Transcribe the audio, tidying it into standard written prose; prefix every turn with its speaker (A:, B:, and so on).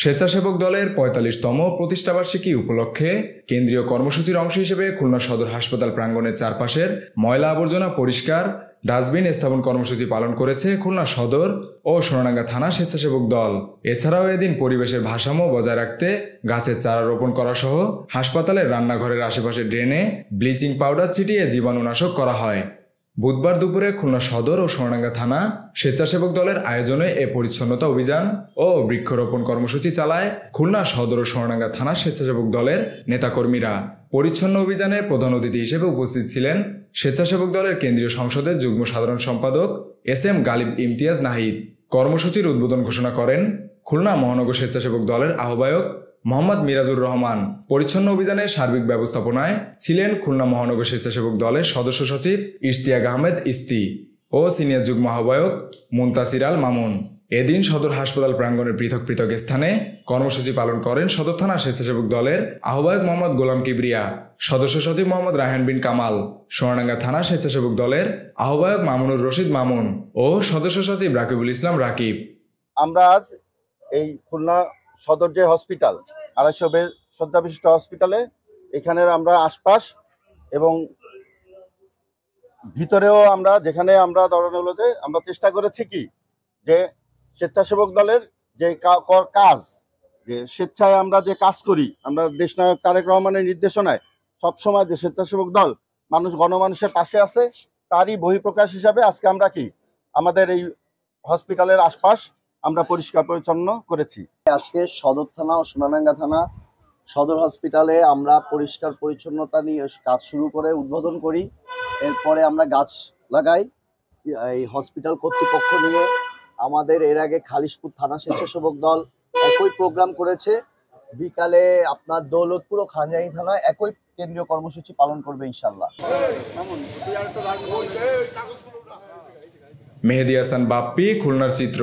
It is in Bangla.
A: স্বেচ্ছাসেবক দলের ৪৫তম প্রতিষ্ঠাবার্ষিকী উপলক্ষে কেন্দ্রীয় কর্মসূচির অংশ হিসেবে খুলনা সদর হাসপাতাল প্রাঙ্গণের চারপাশের ময়লা আবর্জনা পরিষ্কার, ডাস্টবিন স্থাপন কর্মসূচি পালন করেছে খুলনা সদর ও সোনাডাঙ্গা থানা স্বেচ্ছাসেবক দল। এছাড়াও এদিন পরিবেশের ভারসাম্য বজায় রাখতে গাছের চারা রোপণ করা সহ হাসপাতালের রান্নাঘরের আশেপাশে ড্রেনে ব্লিচিং পাউডার ছিটিয়ে জীবাণুনাশক করা হয়। বুধবার দুপুরে খুলনা সদর ও সোনাডাঙ্গা থানা স্বেচ্ছাসেবক দলের আয়োজনে এ পরিচ্ছন্নতা অভিযান ও বৃক্ষরোপণ কর্মসূচি চালায় খুলনা সদর ও সোনাডাঙ্গা থানা স্বেচ্ছাসেবক দলের নেতাকর্মীরা। পরিচ্ছন্ন অভিযানের প্রধান অতিথি হিসেবে উপস্থিত ছিলেন স্বেচ্ছাসেবক দলের কেন্দ্রীয় সংসদের যুগ্ম সাধারণ সম্পাদক এস.এম. গালিব ইমতিয়াজ নাহিদ। কর্মসূচির উদ্বোধন ঘোষণা করেন খুলনা মহানগর স্বেচ্ছাসেবক দলের আহ্বায়ক মোহাম্মদ মিরাজুর রহমান। পরিচ্ছন্ন অভিযানের সার্বিক ব্যবস্থাপনায় ছিলেন খুলনা মহানগর স্বেচ্ছাসেবক দলের সদস্য সচিব ইশতিয়াক আহমেদ ইস্তি ও সিনিয়র যুগ্ম আহ্বায়ক মুনতাসির আল মামুন। এদিন সদর হাসপাতাল প্রাঙ্গণের পৃথক পৃথক স্থানে কর্মসূচি পালন করেন সদর থানা স্বেচ্ছাসেবক দলের আহ্বায়ক মোহাম্মদ গোলাম কিবরিয়া, সদস্য সচিব মোহাম্মদ রায়হান বিন কামাল, সোনাডাঙ্গা থানা স্বেচ্ছাসেবক দলের আহ্বায়ক মামুনুর রশিদ মামুন ও সদস্য সচিব রাকিবুল ইসলাম রাকিব।
B: আমরা আজ এই খুলনা সদর যে হসপিটাল ২৫০ বেড শয্যা বিশিষ্ট হসপিটালে এখানের আমরা আশপাশ এবং ভিতরেও আমরা যেখানে আমরা ধরানো হলো যে আমরা চেষ্টা করেছি কি যে স্বেচ্ছাসেবক দলের যে কাজ, যে স্বেচ্ছায় আমরা যে কাজ করি, আমরা দেশনায়ক তারেক রহমানের নির্দেশনায় সবসময় যে স্বেচ্ছাসেবক দল গণমানুষের পাশে আছে, তারই বহিঃপ্রকাশ হিসাবে আজকে আমরা কি আমাদের এই হসপিটালের আশপাশ আমরা পরিষ্কার পরিচ্ছন্ন করেছি।
C: আজকে সদর থানা ও সোনাডাঙ্গা থানা সদর হসপিটালে আমরা পরিষ্কার পরিচ্ছন্নতা নিয়ে কাজ শুরু করে উদ্বোধন করি। এরপরে আমরা গাছ লাগাই। এই হসপিটাল কর্তৃপক্ষ নিয়ে আমাদের এর আগে খালিশপুর থানা স্বেচ্ছাসেবক দল একই প্রোগ্রাম করেছে। বিকালে আপনার দৌলতপুর ও খানজানি থানা একই কেন্দ্রীয় কর্মসূচি পালন করবে ইনশাল্লাহ।
A: মেহেদী হাসান বাপ্পি, খুলনার চিত্র।